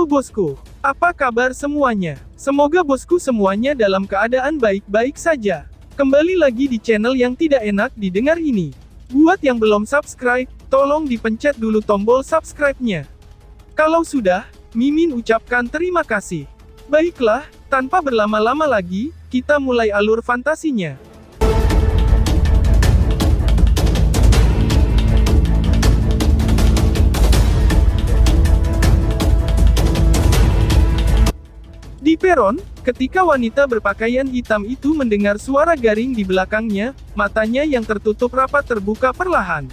bosku. Apa kabar semuanya? Semoga bosku semuanya dalam keadaan baik-baik saja. Kembali lagi di channel yang tidak enak didengar ini. Buat yang belum subscribe, tolong dipencet dulu tombol subscribe-nya. Kalau sudah, Mimin ucapkan terima kasih. Baiklah, tanpa berlama-lama lagi, kita mulai alur fantasinya. Di peron, ketika wanita berpakaian hitam itu mendengar suara garing di belakangnya, matanya yang tertutup rapat terbuka perlahan.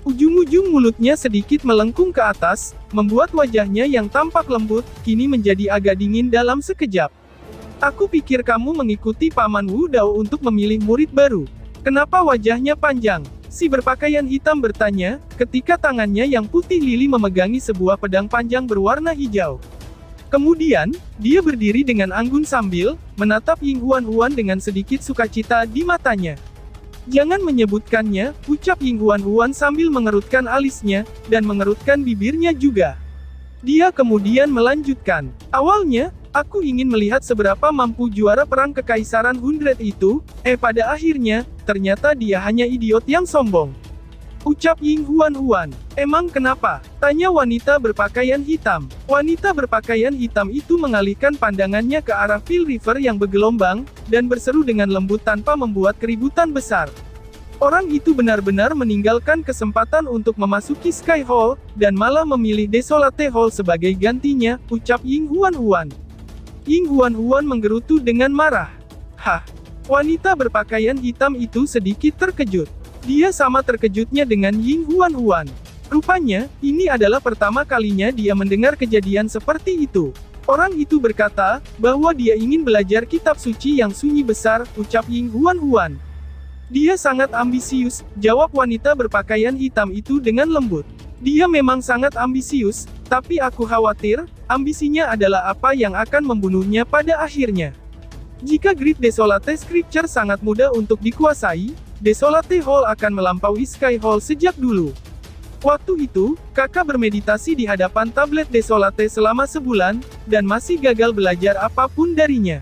Ujung-ujung mulutnya sedikit melengkung ke atas, membuat wajahnya yang tampak lembut, kini menjadi agak dingin dalam sekejap. Aku pikir kamu mengikuti Paman Wu Dao untuk memilih murid baru. Kenapa wajahnya panjang? Si berpakaian hitam bertanya, ketika tangannya yang putih lili memegangi sebuah pedang panjang berwarna hijau. Kemudian, dia berdiri dengan anggun sambil menatap Ying Huan-Huan dengan sedikit sukacita di matanya. Jangan menyebutkannya, ucap Ying Huan-Huan sambil mengerutkan alisnya, dan mengerutkan bibirnya juga. Dia kemudian melanjutkan, awalnya, aku ingin melihat seberapa mampu juara perang kekaisaran Hundred itu, pada akhirnya, ternyata dia hanya idiot yang sombong. Ucap Ying Huan-Huan. Emang kenapa? Tanya wanita berpakaian hitam. Wanita berpakaian hitam itu mengalihkan pandangannya ke arah Phil River yang bergelombang, dan berseru dengan lembut tanpa membuat keributan besar. Orang itu benar-benar meninggalkan kesempatan untuk memasuki Sky Hall, dan malah memilih Desolate Hall sebagai gantinya, ucap Ying Huan-Huan. Ying Huan-Huan menggerutu dengan marah. Hah? Wanita berpakaian hitam itu sedikit terkejut. Dia sama terkejutnya dengan Ying Huan-Huan. Rupanya, ini adalah pertama kalinya dia mendengar kejadian seperti itu. Orang itu berkata, bahwa dia ingin belajar kitab suci yang sunyi besar, ucap Ying Huan-Huan. Dia sangat ambisius, jawab wanita berpakaian hitam itu dengan lembut. Dia memang sangat ambisius, tapi aku khawatir, ambisinya adalah apa yang akan membunuhnya pada akhirnya. Jika Great Desolate Scripture sangat mudah untuk dikuasai, Desolate Hall akan melampaui Sky Hall sejak dulu. Waktu itu, kakak bermeditasi di hadapan tablet Desolate selama sebulan, dan masih gagal belajar apapun darinya.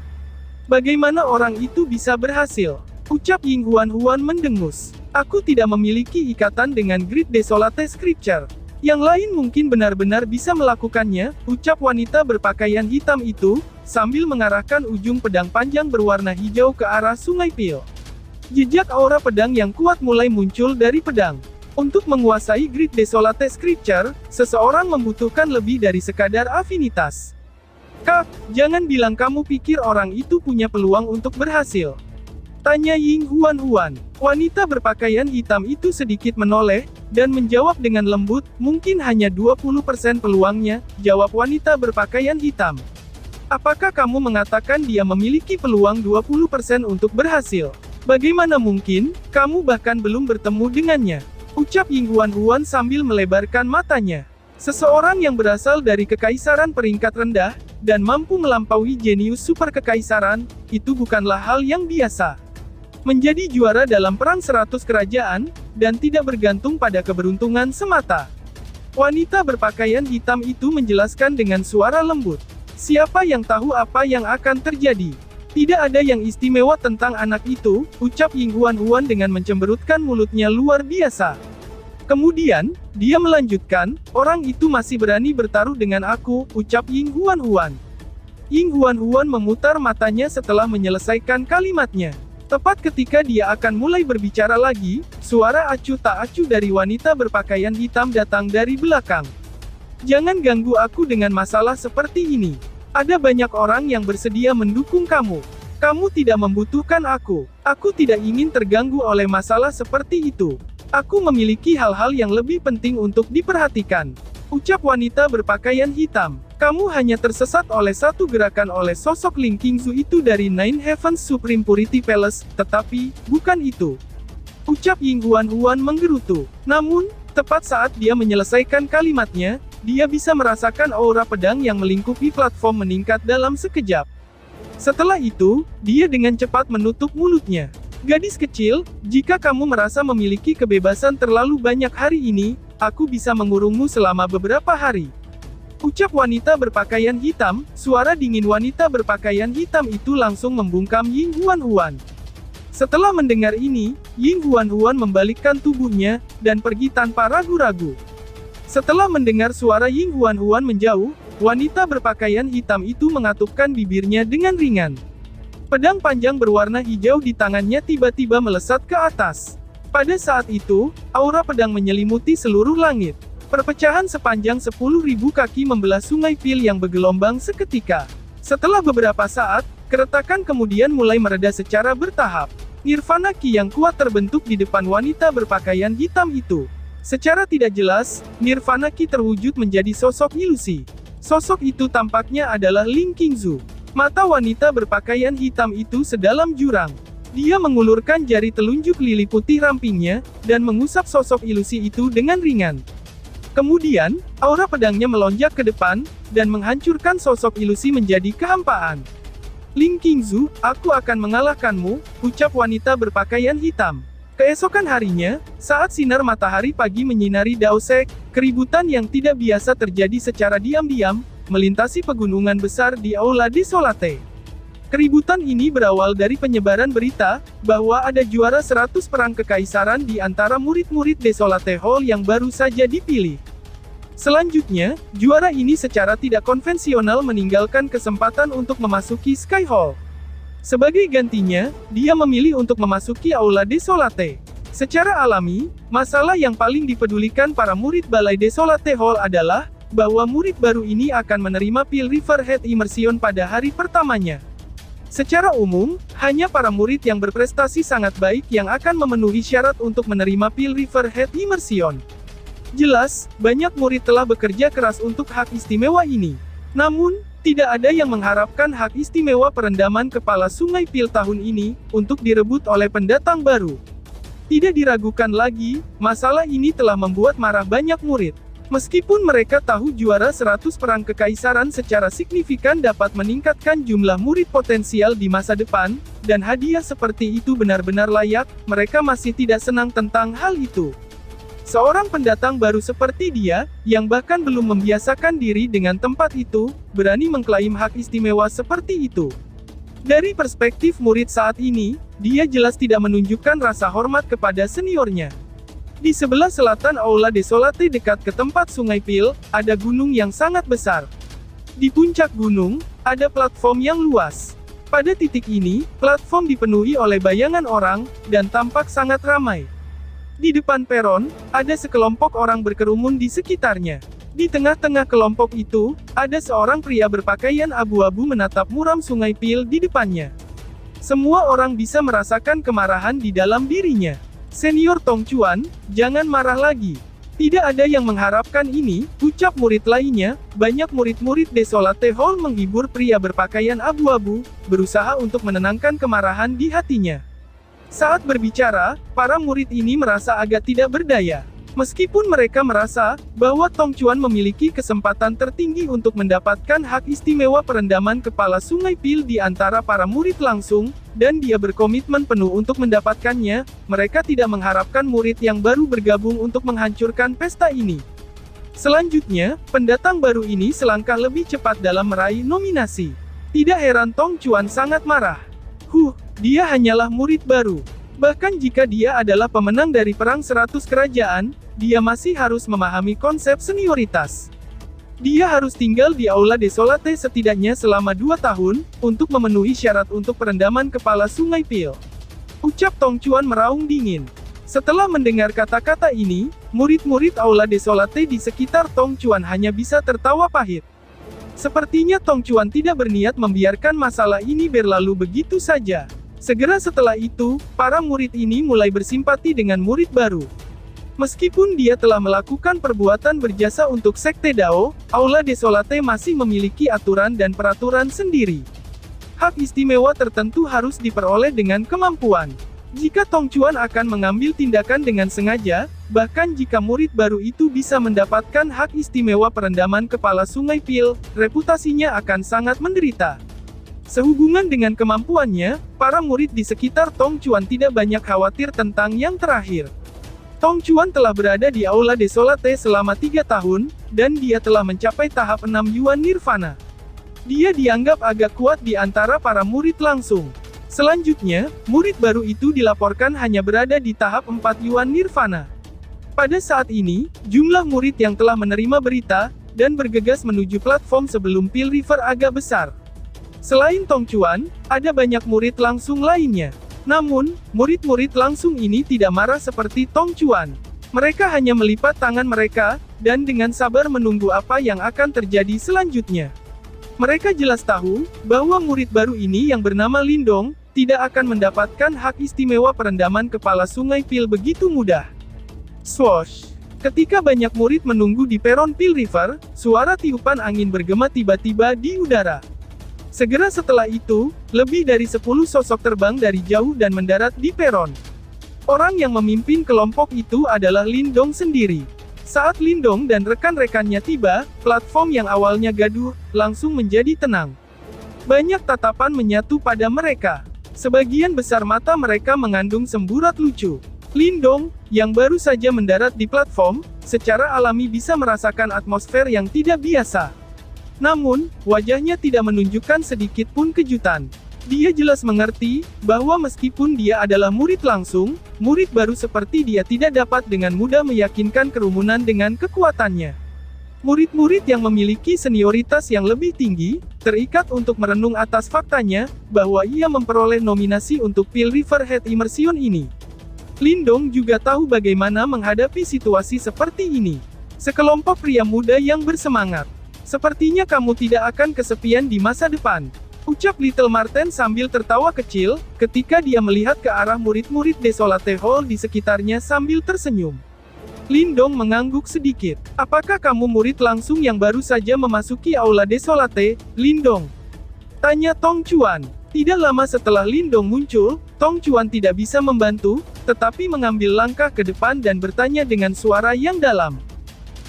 Bagaimana orang itu bisa berhasil? Ucap Ying Huan-Huan mendengus. Aku tidak memiliki ikatan dengan Great Desolate Scripture. Yang lain mungkin benar-benar bisa melakukannya, ucap wanita berpakaian hitam itu, sambil mengarahkan ujung pedang panjang berwarna hijau ke arah Sungai Pil. Jejak aura pedang yang kuat mulai muncul dari pedang. Untuk menguasai Great Desolate Scripture, seseorang membutuhkan lebih dari sekadar afinitas. Kak, jangan bilang kamu pikir orang itu punya peluang untuk berhasil. Tanya Ying Huan-Huan. Wanita berpakaian hitam itu sedikit menoleh, dan menjawab dengan lembut, mungkin hanya 20% peluangnya, jawab wanita berpakaian hitam. Apakah kamu mengatakan dia memiliki peluang 20% untuk berhasil? Bagaimana mungkin, kamu bahkan belum bertemu dengannya? Ucap Ying Huan-Huan sambil melebarkan matanya. Seseorang yang berasal dari kekaisaran peringkat rendah, dan mampu melampaui jenius super kekaisaran, itu bukanlah hal yang biasa. Menjadi juara dalam perang 100 kerajaan, dan tidak bergantung pada keberuntungan semata. Wanita berpakaian hitam itu menjelaskan dengan suara lembut. Siapa yang tahu apa yang akan terjadi? Tidak ada yang istimewa tentang anak itu, ucap Ying Huan-Huan dengan mencemberutkan mulutnya luar biasa. Kemudian, dia melanjutkan, orang itu masih berani bertaruh dengan aku, ucap Ying Huan-Huan. Ying Huan-Huan memutar matanya setelah menyelesaikan kalimatnya. Tepat ketika dia akan mulai berbicara lagi, suara acuh tak acuh dari wanita berpakaian hitam datang dari belakang. Jangan ganggu aku dengan masalah seperti ini. Ada banyak orang yang bersedia mendukung kamu. Kamu tidak membutuhkan aku. Aku tidak ingin terganggu oleh masalah seperti itu. Aku memiliki hal-hal yang lebih penting untuk diperhatikan. Ucap wanita berpakaian hitam. Kamu hanya tersesat oleh satu gerakan oleh sosok Ling Qingzu itu dari Nine Heavens Supreme Purity Palace, tetapi, bukan itu. Ucap Ying Huan-Huan menggerutu. Namun, tepat saat dia menyelesaikan kalimatnya, dia bisa merasakan aura pedang yang melingkupi platform meningkat dalam sekejap. Setelah itu, dia dengan cepat menutup mulutnya. Gadis kecil, jika kamu merasa memiliki kebebasan terlalu banyak hari ini, aku bisa mengurungmu selama beberapa hari. Ucap wanita berpakaian hitam. Suara dingin wanita berpakaian hitam itu langsung membungkam Ying Huan-Huan. Setelah mendengar ini, Ying Huan-Huan membalikkan tubuhnya, dan pergi tanpa ragu-ragu. Setelah mendengar suara Ying Huan-Huan menjauh, wanita berpakaian hitam itu mengatupkan bibirnya dengan ringan. Pedang panjang berwarna hijau di tangannya tiba-tiba melesat ke atas. Pada saat itu, aura pedang menyelimuti seluruh langit. Perpecahan sepanjang 10.000 kaki membelah sungai Pil yang bergelombang seketika. Setelah beberapa saat, keretakan kemudian mulai mereda secara bertahap. Nirvana Ki yang kuat terbentuk di depan wanita berpakaian hitam itu. Secara tidak jelas, Nirvana Ki terwujud menjadi sosok ilusi. Sosok itu tampaknya adalah Ling Qingzu. Mata wanita berpakaian hitam itu sedalam jurang. Dia mengulurkan jari telunjuk lili putih rampingnya, dan mengusap sosok ilusi itu dengan ringan. Kemudian, aura pedangnya melonjak ke depan, dan menghancurkan sosok ilusi menjadi kehampaan. Ling Qingzu, aku akan mengalahkanmu, ucap wanita berpakaian hitam. Keesokan harinya, saat sinar matahari pagi menyinari Daosek, keributan yang tidak biasa terjadi secara diam-diam, melintasi pegunungan besar di Aula Desolate. Keributan ini berawal dari penyebaran berita, bahwa ada juara 100 perang kekaisaran di antara murid-murid Desolate Hall yang baru saja dipilih. Selanjutnya, juara ini secara tidak konvensional meninggalkan kesempatan untuk memasuki Sky Hall. Sebagai gantinya, dia memilih untuk memasuki Aula Desolate. Secara alami, masalah yang paling dipedulikan para murid Balai Desolate Hall adalah, bahwa murid baru ini akan menerima pil Riverhead Immersion pada hari pertamanya. Secara umum, hanya para murid yang berprestasi sangat baik yang akan memenuhi syarat untuk menerima pil Riverhead Immersion. Jelas, banyak murid telah bekerja keras untuk hak istimewa ini. Namun, tidak ada yang mengharapkan hak istimewa perendaman kepala Sungai Pil tahun ini, untuk direbut oleh pendatang baru. Tidak diragukan lagi, masalah ini telah membuat marah banyak murid. Meskipun mereka tahu juara 100 perang kekaisaran secara signifikan dapat meningkatkan jumlah murid potensial di masa depan, dan hadiah seperti itu benar-benar layak, mereka masih tidak senang tentang hal itu. Seorang pendatang baru seperti dia, yang bahkan belum membiasakan diri dengan tempat itu, berani mengklaim hak istimewa seperti itu. Dari perspektif murid saat ini, dia jelas tidak menunjukkan rasa hormat kepada seniornya. Di sebelah selatan Aula Desolate dekat ke tempat Sungai Pil, ada gunung yang sangat besar. Di puncak gunung, ada platform yang luas. Pada titik ini, platform dipenuhi oleh bayangan orang, dan tampak sangat ramai. Di depan peron, ada sekelompok orang berkerumun di sekitarnya. Di tengah-tengah kelompok itu, ada seorang pria berpakaian abu-abu menatap muram Sungai Pil di depannya. Semua orang bisa merasakan kemarahan di dalam dirinya. Senior Tong Chuan, jangan marah lagi. Tidak ada yang mengharapkan ini, ucap murid lainnya. Banyak murid-murid Desolate Hall menghibur pria berpakaian abu-abu, berusaha untuk menenangkan kemarahan di hatinya. Saat berbicara, para murid ini merasa agak tidak berdaya. Meskipun mereka merasa bahwa Tong Chuan memiliki kesempatan tertinggi untuk mendapatkan hak istimewa perendaman kepala Sungai Pil di antara para murid langsung, dan dia berkomitmen penuh untuk mendapatkannya, mereka tidak mengharapkan murid yang baru bergabung untuk menghancurkan pesta ini. Selanjutnya, pendatang baru ini selangkah lebih cepat dalam meraih nominasi. Tidak heran Tong Chuan sangat marah. Dia hanyalah murid baru. Bahkan jika dia adalah pemenang dari Perang 100 Kerajaan, dia masih harus memahami konsep senioritas. Dia harus tinggal di Aula Desolate setidaknya selama 2 tahun, untuk memenuhi syarat untuk perendaman kepala Sungai Pil. Ucap Tong Chuan meraung dingin. Setelah mendengar kata-kata ini, murid-murid Aula Desolate di sekitar Tong Chuan hanya bisa tertawa pahit. Sepertinya Tong Chuan tidak berniat membiarkan masalah ini berlalu begitu saja. Segera setelah itu, para murid ini mulai bersimpati dengan murid baru. Meskipun dia telah melakukan perbuatan berjasa untuk Sekte Dao, Aula Desolate masih memiliki aturan dan peraturan sendiri. Hak istimewa tertentu harus diperoleh dengan kemampuan. Jika Tong Chuan akan mengambil tindakan dengan sengaja, bahkan jika murid baru itu bisa mendapatkan hak istimewa perendaman kepala Sungai Pil, reputasinya akan sangat menderita. Sehubungan dengan kemampuannya, para murid di sekitar Tong Chuan tidak banyak khawatir tentang yang terakhir. Tong Chuan telah berada di Aula Desolate selama 3 tahun, dan dia telah mencapai tahap 6 Yuan Nirvana. Dia dianggap agak kuat di antara para murid langsung. Selanjutnya, murid baru itu dilaporkan hanya berada di tahap 4 Yuan Nirvana. Pada saat ini, jumlah murid yang telah menerima berita, dan bergegas menuju platform sebelum Pil River agak besar. Selain Tong Chuan, ada banyak murid langsung lainnya. Namun, murid-murid langsung ini tidak marah seperti Tong Chuan. Mereka hanya melipat tangan mereka, dan dengan sabar menunggu apa yang akan terjadi selanjutnya. Mereka jelas tahu, bahwa murid baru ini yang bernama Lindong, tidak akan mendapatkan hak istimewa perendaman kepala sungai Pil begitu mudah. Swoosh! Ketika banyak murid menunggu di peron Pil River, suara tiupan angin bergema tiba-tiba di udara. Segera setelah itu, lebih dari 10 sosok terbang dari jauh dan mendarat di peron. Orang yang memimpin kelompok itu adalah Lindong sendiri. Saat Lindong dan rekan-rekannya tiba, platform yang awalnya gaduh, langsung menjadi tenang. Banyak tatapan menyatu pada mereka. Sebagian besar mata mereka mengandung semburat lucu. Lindong, yang baru saja mendarat di platform, secara alami bisa merasakan atmosfer yang tidak biasa. Namun, wajahnya tidak menunjukkan sedikit pun kejutan. Dia jelas mengerti, bahwa meskipun dia adalah murid langsung, murid baru seperti dia tidak dapat dengan mudah meyakinkan kerumunan dengan kekuatannya. Murid-murid yang memiliki senioritas yang lebih tinggi, terikat untuk merenung atas faktanya, bahwa ia memperoleh nominasi untuk Pil River Head Immersion ini. Lindong juga tahu bagaimana menghadapi situasi seperti ini. Sekelompok pria muda yang bersemangat. Sepertinya kamu tidak akan kesepian di masa depan, ucap Little Marten sambil tertawa kecil, ketika dia melihat ke arah murid-murid Desolate Hall di sekitarnya sambil tersenyum. Lindong mengangguk sedikit. Apakah kamu murid langsung yang baru saja memasuki Aula Desolate, Lindong? Tanya Tong Chuan. Tidak lama setelah Lindong muncul, Tong Chuan tidak bisa membantu, tetapi mengambil langkah ke depan dan bertanya dengan suara yang dalam.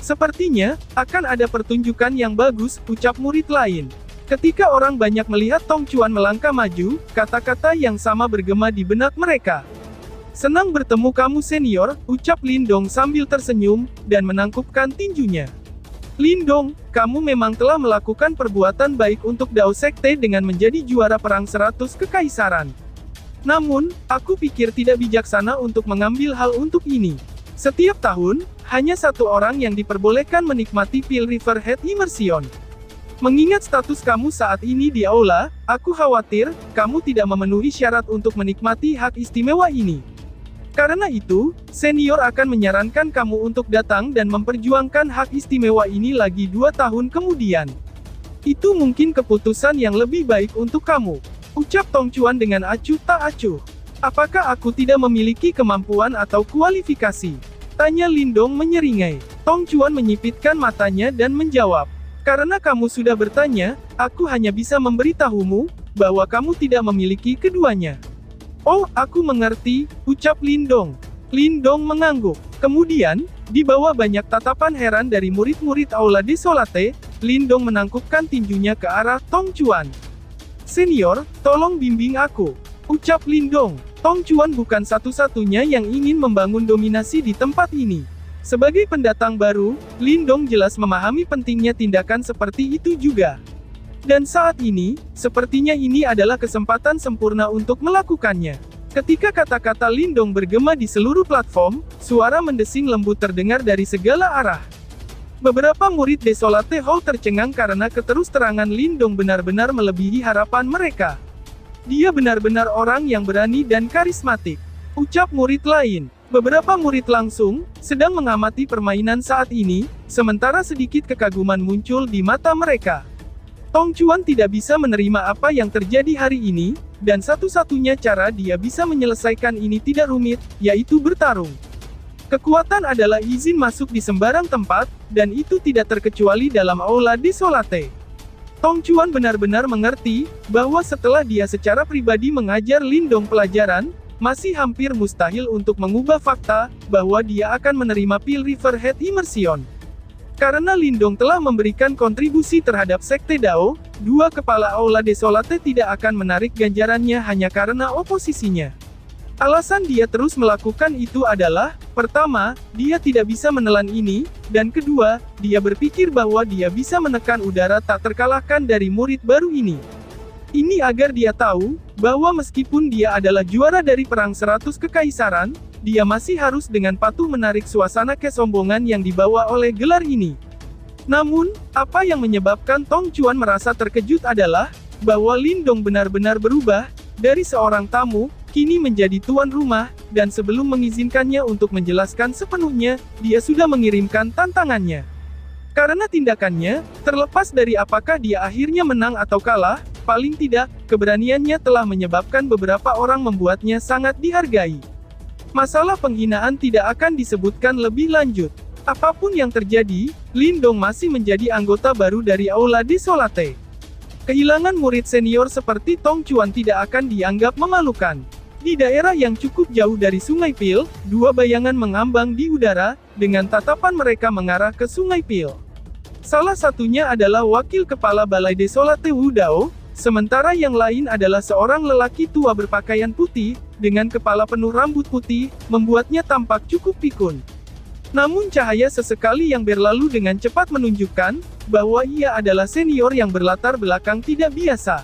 Sepertinya, akan ada pertunjukan yang bagus, ucap murid lain. Ketika orang banyak melihat Tong Chuan melangkah maju, kata-kata yang sama bergema di benak mereka. Senang bertemu kamu senior, ucap Lindong sambil tersenyum, dan menangkupkan tinjunya. Lindong, kamu memang telah melakukan perbuatan baik untuk Dao Sekte dengan menjadi juara perang 100 kekaisaran. Namun, aku pikir tidak bijaksana untuk mengambil hal untuk ini. Setiap tahun, hanya satu orang yang diperbolehkan menikmati Pil River Head Immersion. Mengingat status kamu saat ini di aula, aku khawatir, kamu tidak memenuhi syarat untuk menikmati hak istimewa ini. Karena itu, senior akan menyarankan kamu untuk datang dan memperjuangkan hak istimewa ini lagi 2 tahun kemudian. Itu mungkin keputusan yang lebih baik untuk kamu, ucap Tong Chuan dengan acuh tak acuh. Apakah aku tidak memiliki kemampuan atau kualifikasi? Tanya Lindong menyeringai. Tong Chuan menyipitkan matanya dan menjawab. Karena kamu sudah bertanya, aku hanya bisa memberitahumu, bahwa kamu tidak memiliki keduanya. Oh, aku mengerti, ucap Lindong. Lindong mengangguk. Kemudian, di bawah banyak tatapan heran dari murid-murid Aula Desolate, Lindong menangkupkan tinjunya ke arah Tong Chuan. Senior, tolong bimbing aku, ucap Lindong. Tong Chuan bukan satu-satunya yang ingin membangun dominasi di tempat ini. Sebagai pendatang baru, Lindong jelas memahami pentingnya tindakan seperti itu juga. Dan saat ini, sepertinya ini adalah kesempatan sempurna untuk melakukannya. Ketika kata-kata Lindong bergema di seluruh platform, suara mendesing lembut terdengar dari segala arah. Beberapa murid Desolate Hall tercengang karena keterus-terangan Lindong benar-benar melebihi harapan mereka. Dia benar-benar orang yang berani dan karismatik, ucap murid lain. Beberapa murid langsung sedang mengamati permainan saat ini, sementara sedikit kekaguman muncul di mata mereka. Tong Chuan tidak bisa menerima apa yang terjadi hari ini, dan satu-satunya cara dia bisa menyelesaikan ini tidak rumit, yaitu bertarung. Kekuatan adalah izin masuk di sembarang tempat, dan itu tidak terkecuali dalam Aula Desolate. Tong Chuan benar-benar mengerti, bahwa setelah dia secara pribadi mengajar Lindong pelajaran, masih hampir mustahil untuk mengubah fakta, bahwa dia akan menerima Pil River Head Immersion. Karena Lindong telah memberikan kontribusi terhadap Sekte Dao, 2 kepala Aula Desolate tidak akan menarik ganjarannya hanya karena oposisinya. Alasan dia terus melakukan itu adalah, pertama, dia tidak bisa menelan ini, dan kedua, dia berpikir bahwa dia bisa menekan udara tak terkalahkan dari murid baru ini. Ini agar dia tahu, bahwa meskipun dia adalah juara dari Perang 100 Kekaisaran, dia masih harus dengan patuh menarik suasana kesombongan yang dibawa oleh gelar ini. Namun, apa yang menyebabkan Tong Chuan merasa terkejut adalah, bahwa Lindong benar-benar berubah, dari seorang tamu, kini menjadi tuan rumah, dan sebelum mengizinkannya untuk menjelaskan sepenuhnya, dia sudah mengirimkan tantangannya. Karena tindakannya, terlepas dari apakah dia akhirnya menang atau kalah, paling tidak, keberaniannya telah menyebabkan beberapa orang membuatnya sangat dihargai. Masalah penghinaan tidak akan disebutkan lebih lanjut. Apapun yang terjadi, Lindong masih menjadi anggota baru dari Aula Desolate. Kehilangan murid senior seperti Tong Chuan tidak akan dianggap memalukan. Di daerah yang cukup jauh dari Sungai Pil, dua bayangan mengambang di udara, dengan tatapan mereka mengarah ke Sungai Pil. Salah satunya adalah wakil kepala Balai Desolate Wu Dao, sementara yang lain adalah seorang lelaki tua berpakaian putih, dengan kepala penuh rambut putih, membuatnya tampak cukup pikun. Namun cahaya sesekali yang berlalu dengan cepat menunjukkan, bahwa ia adalah senior yang berlatar belakang tidak biasa.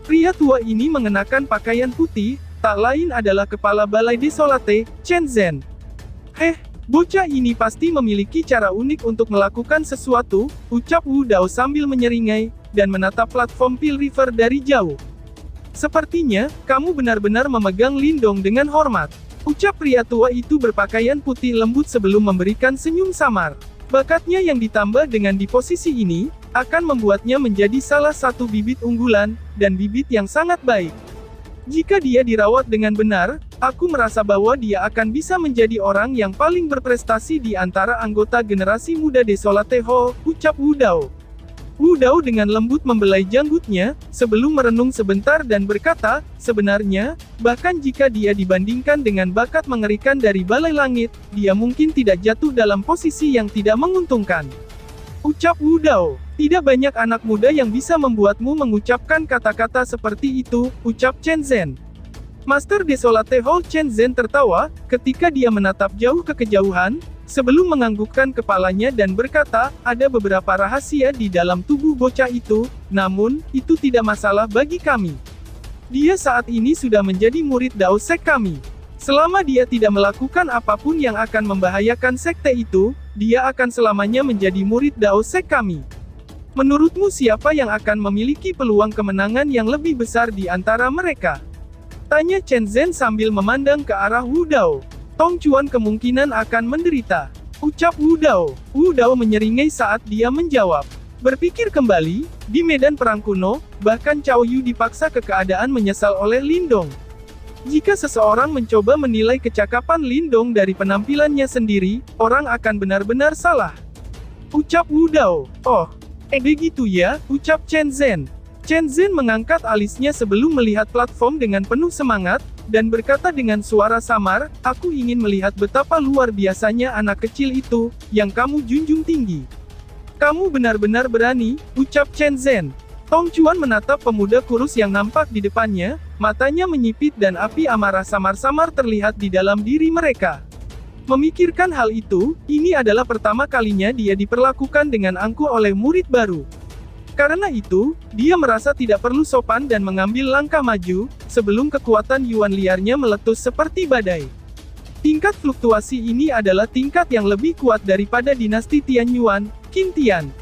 Pria tua ini mengenakan pakaian putih, tak lain adalah kepala Balai Desolate, Chen Zhen. Bocah ini pasti memiliki cara unik untuk melakukan sesuatu, ucap Wu Dao sambil menyeringai, dan menatap platform Pil River dari jauh. Sepertinya, kamu benar-benar memegang Lindong dengan hormat. Ucap pria tua itu berpakaian putih lembut sebelum memberikan senyum samar. Bakatnya yang ditambah dengan di posisi ini, akan membuatnya menjadi salah satu bibit unggulan, dan bibit yang sangat baik. Jika dia dirawat dengan benar, aku merasa bahwa dia akan bisa menjadi orang yang paling berprestasi di antara anggota generasi muda Desolate Hall, ucap Wu Dao. Wu Dao dengan lembut membelai janggutnya, sebelum merenung sebentar dan berkata, sebenarnya, bahkan jika dia dibandingkan dengan bakat mengerikan dari Balai Langit, dia mungkin tidak jatuh dalam posisi yang tidak menguntungkan. Ucap Wu Dao. Tidak banyak anak muda yang bisa membuatmu mengucapkan kata-kata seperti itu, ucap Chen Zhen. Master Desolate Hall Chen Zhen tertawa, ketika dia menatap jauh ke kejauhan, sebelum menganggukkan kepalanya dan berkata, ada beberapa rahasia di dalam tubuh bocah itu, namun, itu tidak masalah bagi kami. Dia saat ini sudah menjadi murid Dao Sek kami. Selama dia tidak melakukan apapun yang akan membahayakan sekte itu, dia akan selamanya menjadi murid Dao Sek kami. Menurutmu siapa yang akan memiliki peluang kemenangan yang lebih besar di antara mereka? Tanya Chen Zhen sambil memandang ke arah Wu Dao. Tong Chuan kemungkinan akan menderita. Ucap Wu Dao. Wu Dao menyeringai saat dia menjawab. Berpikir kembali, di medan perang kuno, bahkan Cao Yu dipaksa ke keadaan menyesal oleh Lindong. Jika seseorang mencoba menilai kecakapan Lindong dari penampilannya sendiri, orang akan benar-benar salah. Ucap Wu Dao. Oh. Begitu ya, ucap Chen Zhen. Chen Zhen mengangkat alisnya sebelum melihat platform dengan penuh semangat, dan berkata dengan suara samar, aku ingin melihat betapa luar biasanya anak kecil itu, yang kamu junjung tinggi. Kamu benar-benar berani, ucap Chen Zhen. Tong Chuan menatap pemuda kurus yang nampak di depannya, matanya menyipit dan api amarah samar-samar terlihat di dalam diri mereka. Memikirkan hal itu, ini adalah pertama kalinya dia diperlakukan dengan angkuh oleh murid baru. Karena itu, dia merasa tidak perlu sopan dan mengambil langkah maju, sebelum kekuatan Yuan liarnya meletus seperti badai. Tingkat fluktuasi ini adalah tingkat yang lebih kuat daripada dinasti Tian Yuan, Qin Tian.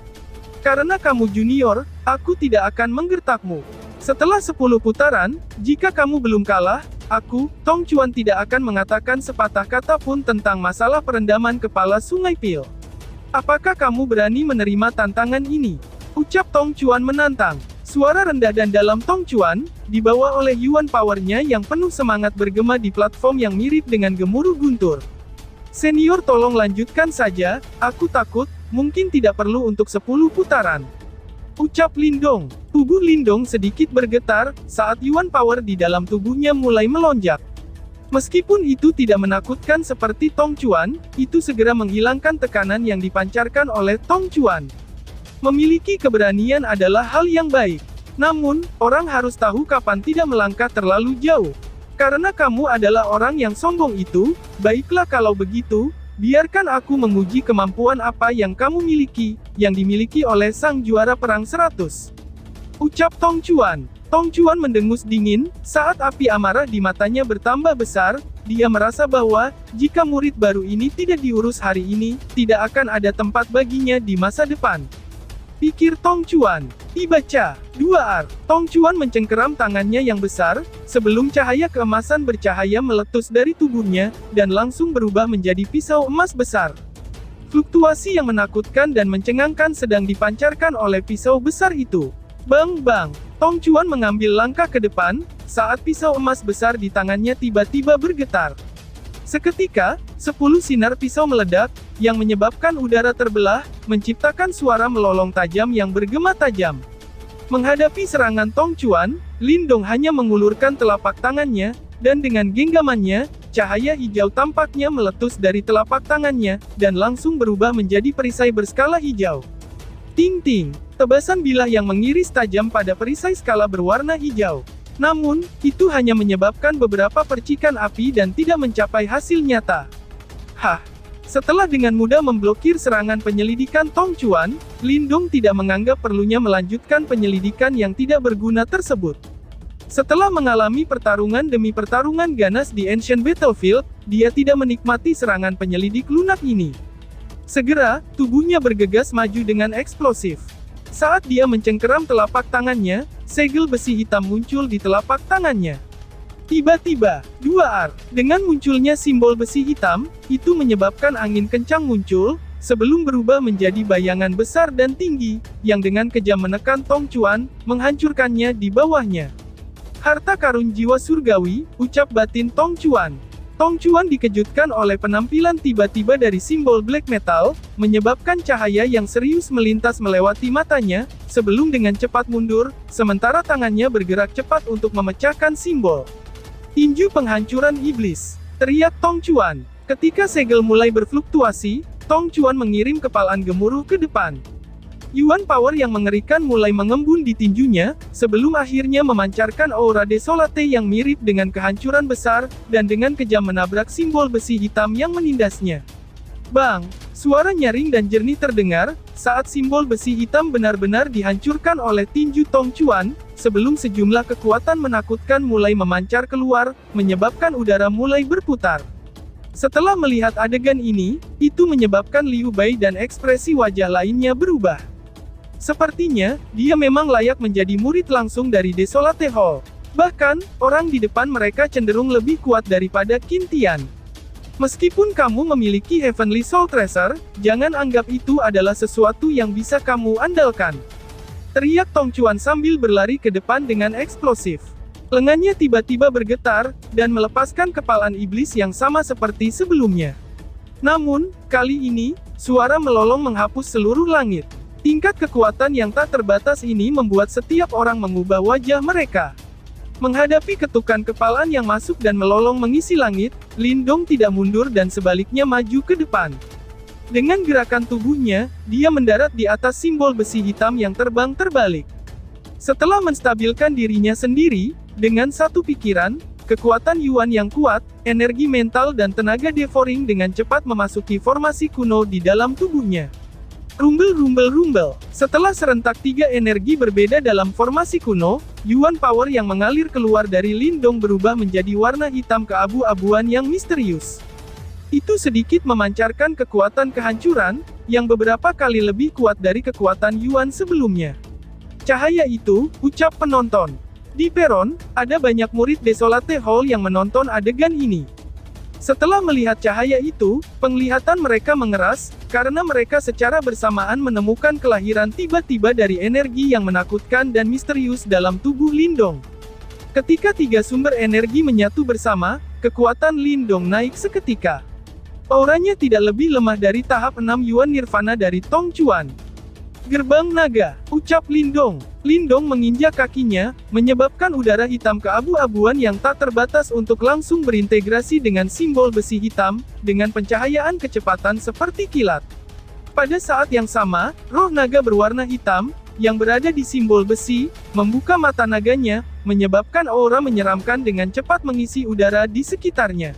Karena kamu junior, aku tidak akan menggertakmu. Setelah 10 putaran, jika kamu belum kalah, aku, Tong Chuan tidak akan mengatakan sepatah kata pun tentang masalah perendaman kepala Sungai Pil. Apakah kamu berani menerima tantangan ini? Ucap Tong Chuan menantang. Suara rendah dan dalam Tong Chuan, dibawa oleh Yuan powernya yang penuh semangat bergema di platform yang mirip dengan gemuruh guntur. Senior tolong lanjutkan saja, aku takut, mungkin tidak perlu untuk 10 putaran. Ucap Lindong. Tubuh Lindong sedikit bergetar, saat Yuan power di dalam tubuhnya mulai melonjak. Meskipun itu tidak menakutkan seperti Tong Chuan, itu segera menghilangkan tekanan yang dipancarkan oleh Tong Chuan. Memiliki keberanian adalah hal yang baik. Namun, orang harus tahu kapan tidak melangkah terlalu jauh. Karena kamu adalah orang yang sombong itu, baiklah kalau begitu, biarkan aku menguji kemampuan apa yang kamu miliki, yang dimiliki oleh sang juara perang 100. Ucap Tong Chuan. Tong Chuan mendengus dingin, saat api amarah di matanya bertambah besar, dia merasa bahwa, jika murid baru ini tidak diurus hari ini, tidak akan ada tempat baginya di masa depan. Pikir Tong Chuan. Dibaca. 2R. Tong Chuan mencengkeram tangannya yang besar, sebelum cahaya keemasan bercahaya meletus dari tubuhnya, dan langsung berubah menjadi pisau emas besar. Fluktuasi yang menakutkan dan mencengangkan sedang dipancarkan oleh pisau besar itu. Bang bang. Tong Chuan mengambil langkah ke depan, saat pisau emas besar di tangannya tiba-tiba bergetar. Seketika, 10 sinar pisau meledak, yang menyebabkan udara terbelah, menciptakan suara melolong tajam yang bergema tajam. Menghadapi serangan Tong Chuan, Lin Dong hanya mengulurkan telapak tangannya, dan dengan genggamannya, cahaya hijau tampaknya meletus dari telapak tangannya, dan langsung berubah menjadi perisai berskala hijau. Ting-ting, tebasan bilah yang mengiris tajam pada perisai skala berwarna hijau. Namun, itu hanya menyebabkan beberapa percikan api dan tidak mencapai hasil nyata. Hah! Setelah dengan mudah memblokir serangan penyelidikan Tong Chuan, Lin Dong tidak menganggap perlunya melanjutkan penyelidikan yang tidak berguna tersebut. Setelah mengalami pertarungan demi pertarungan ganas di Ancient Battlefield, dia tidak menikmati serangan penyelidik lunak ini. Segera, tubuhnya bergegas maju dengan eksplosif. Saat dia mencengkeram telapak tangannya, segel besi hitam muncul di telapak tangannya. Tiba-tiba, 2R, dengan munculnya simbol besi hitam, itu menyebabkan angin kencang muncul, sebelum berubah menjadi bayangan besar dan tinggi, yang dengan kejam menekan Tong Chuan, menghancurkannya di bawahnya. Harta karun jiwa surgawi, ucap batin Tong Chuan. Tong Chuan dikejutkan oleh penampilan tiba-tiba dari simbol black metal, menyebabkan cahaya yang serius melintas melewati matanya, sebelum dengan cepat mundur, sementara tangannya bergerak cepat untuk memecahkan simbol. Tinju penghancuran iblis, teriak Tong Chuan. Ketika segel mulai berfluktuasi, Tong Chuan mengirim kepalan gemuruh ke depan. Yuan power yang mengerikan mulai mengembun di tinjunya, sebelum akhirnya memancarkan aura desolate yang mirip dengan kehancuran besar, dan dengan kejam menabrak simbol besi hitam yang menindasnya. Bang! Suara nyaring dan jernih terdengar, saat simbol besi hitam benar-benar dihancurkan oleh tinju Tong Chuan, sebelum sejumlah kekuatan menakutkan mulai memancar keluar, menyebabkan udara mulai berputar. Setelah melihat adegan ini, itu menyebabkan Liu Bai dan ekspresi wajah lainnya berubah. Sepertinya, dia memang layak menjadi murid langsung dari Desolate Hall. Bahkan, orang di depan mereka cenderung lebih kuat daripada Qin Tian. Meskipun kamu memiliki Heavenly Soul Tracer, jangan anggap itu adalah sesuatu yang bisa kamu andalkan. Teriak Tong Chuan sambil berlari ke depan dengan eksplosif. Lengannya tiba-tiba bergetar, dan melepaskan kepalan iblis yang sama seperti sebelumnya. Namun, kali ini, suara melolong menghapus seluruh langit. Tingkat kekuatan yang tak terbatas ini membuat setiap orang mengubah wajah mereka. Menghadapi ketukan kepalan yang masuk dan melolong mengisi langit, Lin Dong tidak mundur dan sebaliknya maju ke depan. Dengan gerakan tubuhnya, dia mendarat di atas simbol besi hitam yang terbang terbalik. Setelah menstabilkan dirinya sendiri, dengan satu pikiran, kekuatan Yuan yang kuat, energi mental dan tenaga devouring dengan cepat memasuki formasi kuno di dalam tubuhnya. Rumbel rumbel rumbel. Setelah serentak 3 energi berbeda dalam formasi kuno, Yuan power yang mengalir keluar dari Lin Dong berubah menjadi warna hitam keabu-abuan yang misterius. Itu sedikit memancarkan kekuatan kehancuran, yang beberapa kali lebih kuat dari kekuatan Yuan sebelumnya. Cahaya itu, ucap penonton. Di peron, ada banyak murid Desolate Hall yang menonton adegan ini. Setelah melihat cahaya itu, penglihatan mereka mengeras, karena mereka secara bersamaan menemukan kelahiran tiba-tiba dari energi yang menakutkan dan misterius dalam tubuh Lin Dong. Ketika 3 sumber energi menyatu bersama, kekuatan Lin Dong naik seketika. Auranya tidak lebih lemah dari tahap 6 Yuan Nirvana dari Tong Chuan. Gerbang naga, ucap Lin Dong. Lin Dong menginjak kakinya, menyebabkan udara hitam keabu-abuan yang tak terbatas untuk langsung berintegrasi dengan simbol besi hitam, dengan pencahayaan kecepatan seperti kilat. Pada saat yang sama, roh naga berwarna hitam, yang berada di simbol besi, membuka mata naganya, menyebabkan aura menyeramkan dengan cepat mengisi udara di sekitarnya.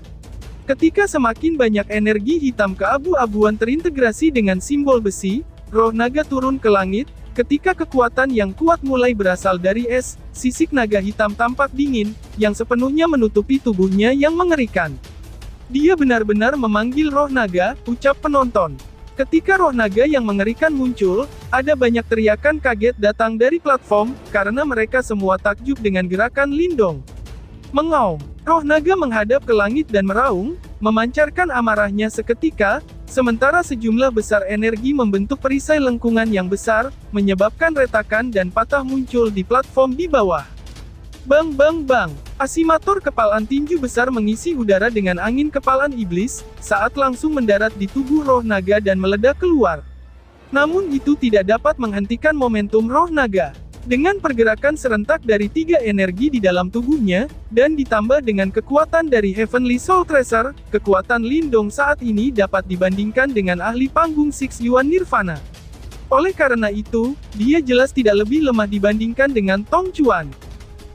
Ketika semakin banyak energi hitam keabu-abuan terintegrasi dengan simbol besi, roh naga turun ke langit. Ketika kekuatan yang kuat mulai berasal dari es, sisik naga hitam tampak dingin, yang sepenuhnya menutupi tubuhnya yang mengerikan. Dia benar-benar memanggil roh naga, ucap penonton. Ketika roh naga yang mengerikan muncul, ada banyak teriakan kaget datang dari platform, karena mereka semua takjub dengan gerakan Lindong. Mengaum, roh naga menghadap ke langit dan meraung, memancarkan amarahnya seketika, sementara sejumlah besar energi membentuk perisai lengkungan yang besar, menyebabkan retakan dan patah muncul di platform di bawah. Bang bang bang, asimator kepalan tinju besar mengisi udara dengan angin kepalan iblis, saat langsung mendarat di tubuh roh naga dan meledak keluar. Namun itu tidak dapat menghentikan momentum roh naga. Dengan pergerakan serentak dari 3 energi di dalam tubuhnya, dan ditambah dengan kekuatan dari Heavenly Soul Tracer, kekuatan Lindong saat ini dapat dibandingkan dengan ahli panggung Six Yuan Nirvana. Oleh karena itu, dia jelas tidak lebih lemah dibandingkan dengan Tong Chuan.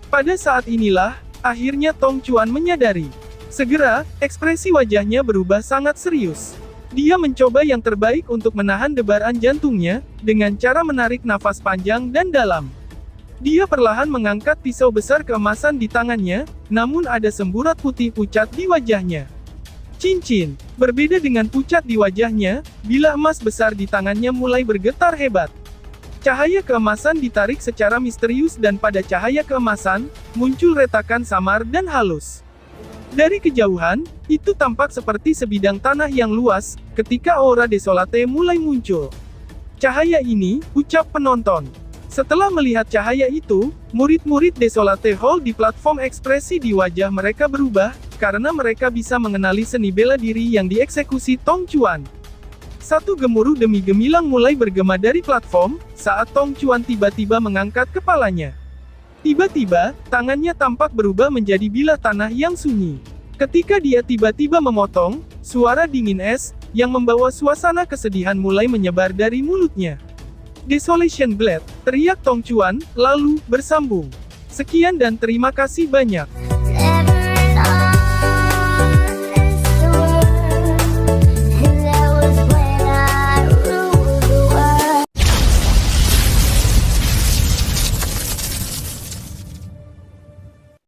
Pada saat inilah, akhirnya Tong Chuan menyadari. Segera, ekspresi wajahnya berubah sangat serius. Dia mencoba yang terbaik untuk menahan debaran jantungnya, dengan cara menarik nafas panjang dan dalam. Dia perlahan mengangkat pisau besar keemasan di tangannya, namun ada semburat putih pucat di wajahnya. Cincin, berbeda dengan pucat di wajahnya, bilah emas besar di tangannya mulai bergetar hebat. Cahaya keemasan ditarik secara misterius dan pada cahaya keemasan, muncul retakan samar dan halus. Dari kejauhan, itu tampak seperti sebidang tanah yang luas, ketika aura desolate mulai muncul. Cahaya ini, ucap penonton. Setelah melihat cahaya itu, murid-murid Desolate Hall di platform ekspresi di wajah mereka berubah, karena mereka bisa mengenali seni bela diri yang dieksekusi Tong Chuan. Satu gemuruh demi gemilang mulai bergema dari platform, saat Tong Chuan tiba-tiba mengangkat kepalanya. Tiba-tiba, tangannya tampak berubah menjadi bilah tanah yang sunyi. Ketika dia tiba-tiba memotong, suara dingin es, yang membawa suasana kesedihan mulai menyebar dari mulutnya. Desolation Blade, teriak Tong Chuan, lalu, bersambung. Sekian dan terima kasih banyak.